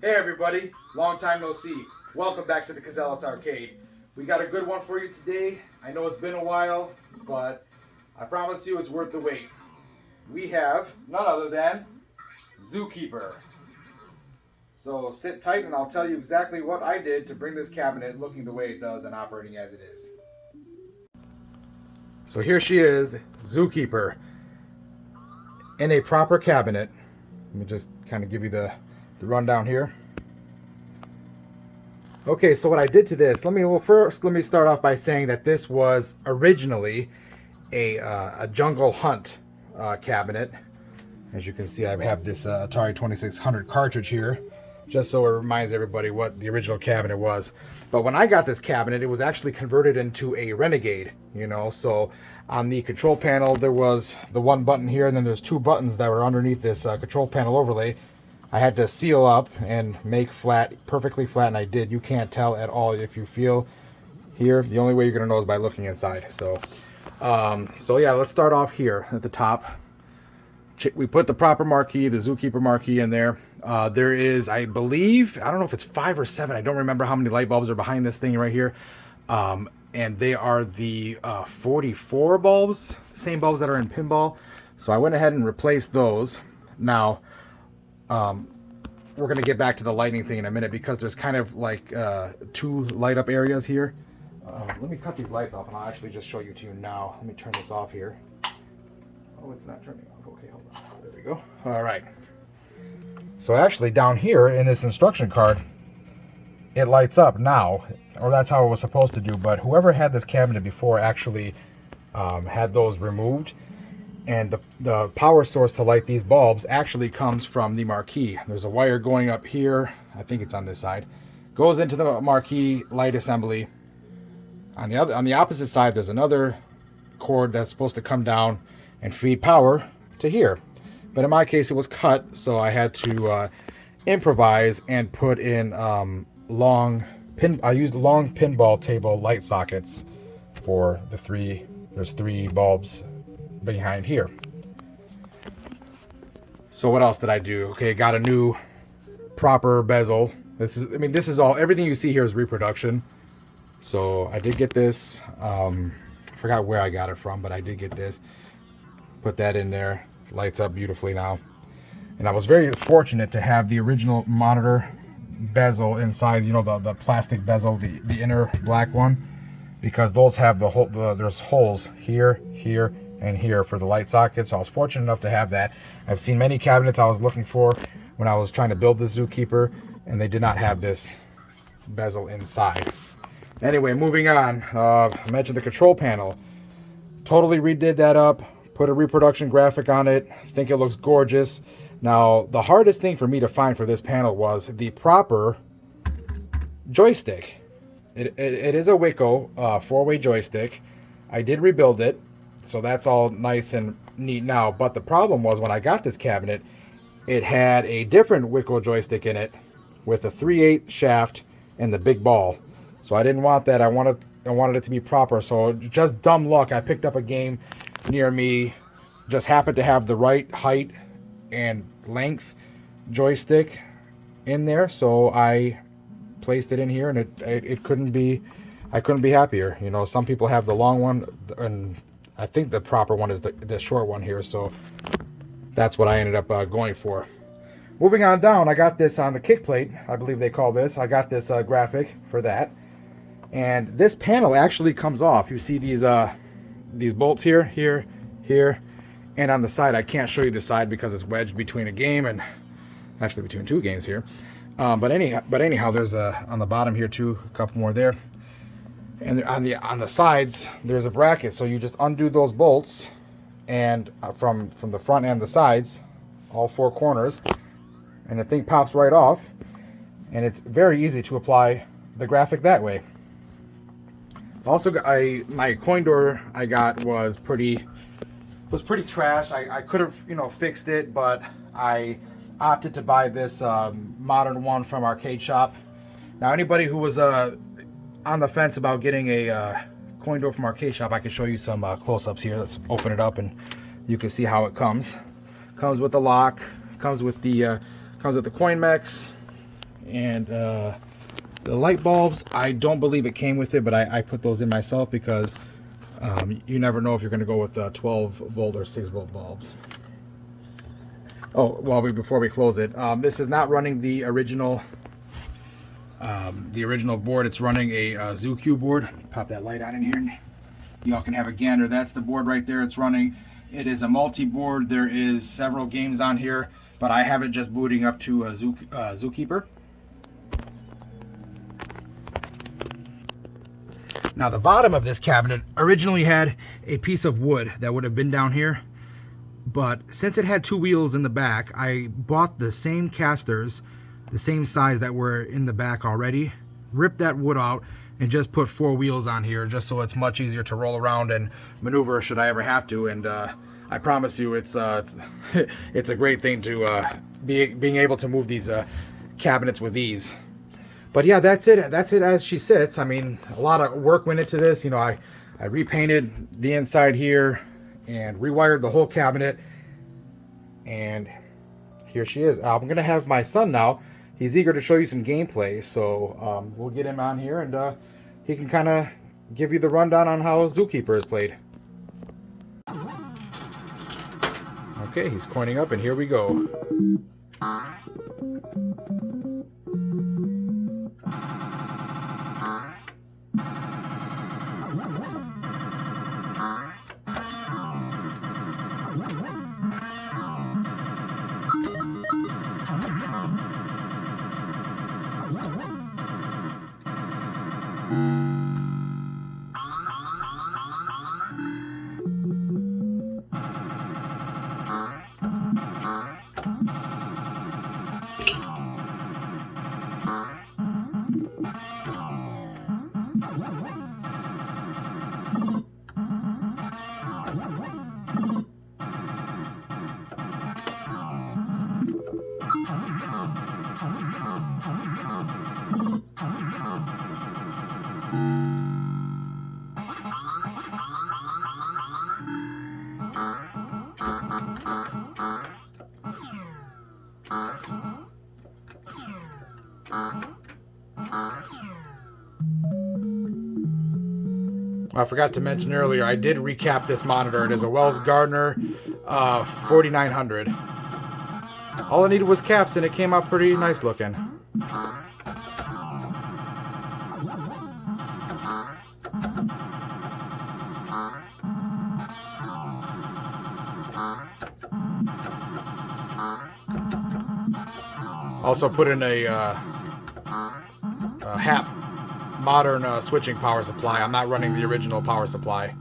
Hey everybody, long time no see. Welcome back to the Cazellas Arcade. We got a good one for you today. I know it's been a while, but I promise you it's worth the wait. We have none other than Zookeeper. So sit tight and I'll tell you exactly what I did to bring this cabinet looking the way it does and operating as it is. So here she is, Zookeeper, in a proper cabinet. Let me just kind of give you the rundown here. Okay, so what I did to this, let me start off by saying that this was originally a jungle hunt cabinet. As you can see, I have this Atari 2600 cartridge here, just so it reminds everybody what the original cabinet was. But when I got this cabinet, it was actually converted into a Renegade, so on the control panel there was the one button here, and then there's two buttons that were underneath this control panel overlay. I had to seal up and make perfectly flat, and I did. You can't tell at all if you feel here. The only way you're gonna know is by looking inside. So yeah, let's start off here at the top. We put the proper marquee, the Zookeeper marquee in there. There is, I believe, I don't know if it's 5 or 7. I don't remember how many light bulbs are behind this thing right here. And they are the 44 bulbs, same bulbs that are in pinball. So I went ahead and replaced those. Now, we're going to get back to the lighting thing in a minute because there's kind of like 2 light up areas here. Let me cut these lights off and I'll actually just show you to you now. Let me turn this off here. Oh, it's not turning off. Okay, hold on. There we go. All right. So actually down here in this instruction card, it lights up now, or that's how it was supposed to do. But whoever had this cabinet before actually had those removed. And the power source to light these bulbs actually comes from the marquee. There's a wire going up here. I think it's on this side. Goes into the marquee light assembly. On the opposite side, there's another cord that's supposed to come down and feed power to here. But in my case, it was cut, so I had to improvise and put in I used long pinball table light sockets for the 3. There's 3 bulbs behind here. So what else did I do? Okay, got a new proper bezel. This is all, everything you see here is reproduction. So I did get this. I forgot where I got it from, but I did get this. Put that in there. Lights up beautifully now. And I was very fortunate to have the original monitor bezel inside, the plastic bezel, the inner black one, because those have there's holes here, here, and here for the light sockets. So I was fortunate enough to have that. I've seen many cabinets I was looking for when I was trying to build the Zookeeper, and they did not have this bezel inside. Anyway, moving on. I mentioned the control panel. Totally redid that up. Put a reproduction graphic on it. Think it looks gorgeous. Now, the hardest thing for me to find for this panel was the proper joystick. It is a Wiko 4-way joystick. I did rebuild it, so that's all nice and neat now. But the problem was when I got this cabinet, it had a different Wiko joystick in it with a 3/8 shaft and the big ball. So I didn't want that. I wanted it to be proper. So just dumb luck, I picked up a game near me, just happened to have the right height and length joystick in there, so I placed it in here, and it couldn't be, I couldn't be happier. Some people have the long one, and I think the proper one is the short one here, so that's what I ended up going for. Moving on down, I got this on the kick plate, I believe they call this. I got this graphic for that, and this panel actually comes off. You see these bolts here, here, and on the side. I can't show you the side because it's wedged between a game, and actually between 2 games here. But anyhow, there's on the bottom here too, a couple more there, and on the sides there's a bracket. So you just undo those bolts, and from the front and the sides, all 4 corners, and the thing pops right off, and it's very easy to apply the graphic that way. Also, my coin door I got was pretty trash. I could have fixed it, but I opted to buy this modern one from Arcade Shop. Now, anybody who was on the fence about getting a coin door from Arcade Shop, I can show you some close-ups here. Let's open it up and you can see how it comes. Comes with the lock. Comes with the coin mechs. And the light bulbs, I don't believe it came with it, but I put those in myself because you never know if you're going to go with 12 volt or 6 volt bulbs. Oh, well, before we close it, this is not running the original board. It's running a Zookeeper board. Pop that light on in here. Y'all can have a gander. That's the board right there it's running. It is a multi-board. There is several games on here, but I have it just booting up to a Zookeeper. Now the bottom of this cabinet originally had a piece of wood that would have been down here, but since it had 2 wheels in the back, I bought the same casters, the same size that were in the back already, ripped that wood out, and just put 4 wheels on here just so it's much easier to roll around and maneuver should I ever have to. And I promise you it's a great thing to being able to move these cabinets with ease. But yeah, that's it as she sits. I mean, a lot of work went into this. You know, I repainted the inside here and rewired the whole cabinet, and here she is. I'm gonna have my son now. He's eager to show you some gameplay, so we'll get him on here and he can kind of give you the rundown on how Zookeeper is played. Okay, he's coining up, and here we go. I forgot to mention earlier, I did recap this monitor. It is a Wells Gardner 4900. All I needed was caps, and it came out pretty nice looking. Also put in a HAP modern switching power supply. I'm not running the original power supply.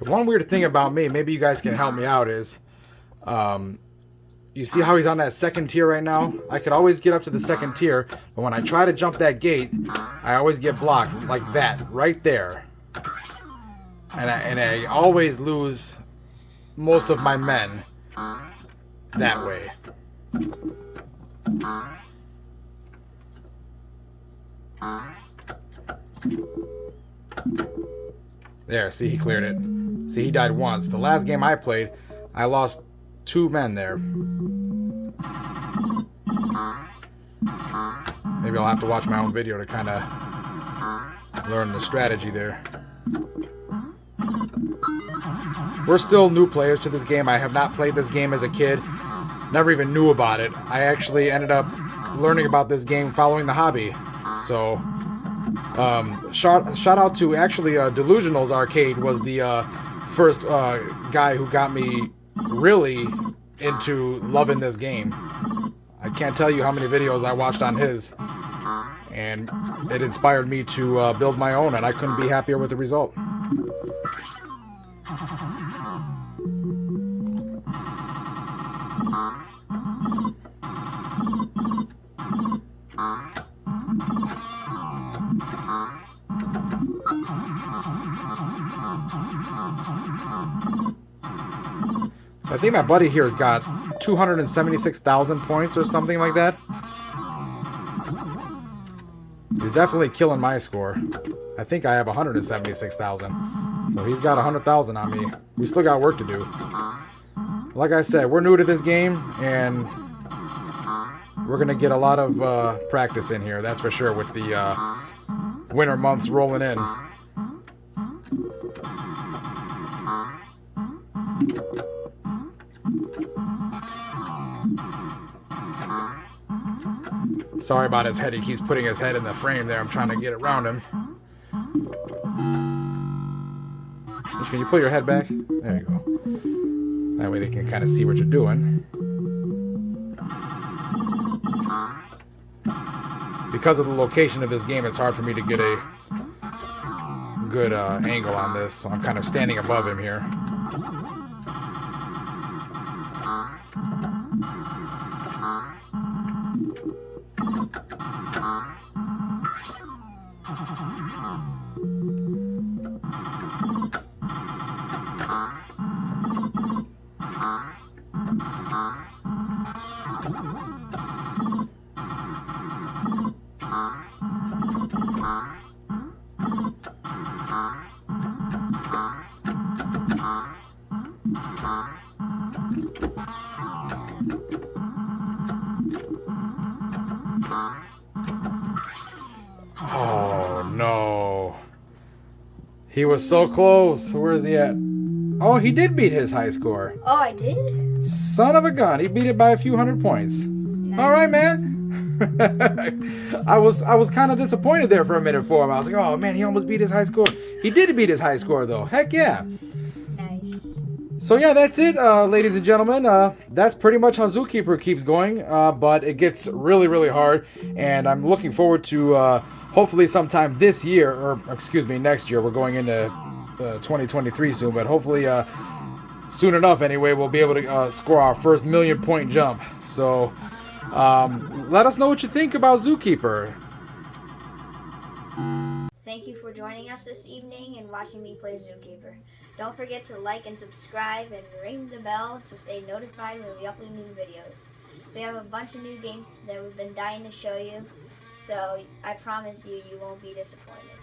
One weird thing about me, maybe you guys can help me out, is you see how he's on that second tier right now? I could always get up to the second tier, but when I try to jump that gate, I always get blocked like that, right there. And I always lose most of my men that way. There, see, he cleared it. See, he died once. The last game I played, I lost 2 men there. Maybe I'll have to watch my own video to kind of learn the strategy there. We're still new players to this game. I have not played this game as a kid. never even knew about it. I actually ended up learning about this game following the hobby. So shout out to actually Delusional's Arcade was the first guy who got me really into loving this game. I can't tell you how many videos I watched on his, and it inspired me to build my own, and I couldn't be happier with the result. So I think my buddy here has got 276,000 points or something like that. He's definitely killing my score. I think I have 176,000. So he's got 100,000 on me. We still got work to do. Like I said, we're new to this game, and we're going to get a lot of practice in here, that's for sure, with the winter months rolling in. Sorry about his head. He keeps putting his head in the frame there. I'm trying to get around him. Can you pull your head back? There you go. That way they can kind of see what you're doing. Because of the location of this game, it's hard for me to get a good angle on this, so I'm kind of standing above him here. Oh no. He was so close. Where is he at? Oh, he did beat his high score. Oh, I did? Son of a gun. He beat it by a few hundred points. Nice. All right, man. I was kind of disappointed there for a minute for him. I was like, oh man, he almost beat his high score. He did beat his high score though. Heck yeah. Nice. So yeah, that's it, ladies and gentlemen. That's pretty much how Zookeeper keeps going, but it gets really, really hard, and I'm looking forward to hopefully sometime this year, or excuse me, next year. We're going into 2023 soon, but hopefully soon enough anyway, we'll be able to score our first 1,000,000 point jump. So let us know what you think about Zookeeper. Thank you for joining us this evening and watching me play Zookeeper. Don't forget to like and subscribe and ring the bell to stay notified when we upload new videos. We have a bunch of new games that we've been dying to show you, so I promise you, you won't be disappointed.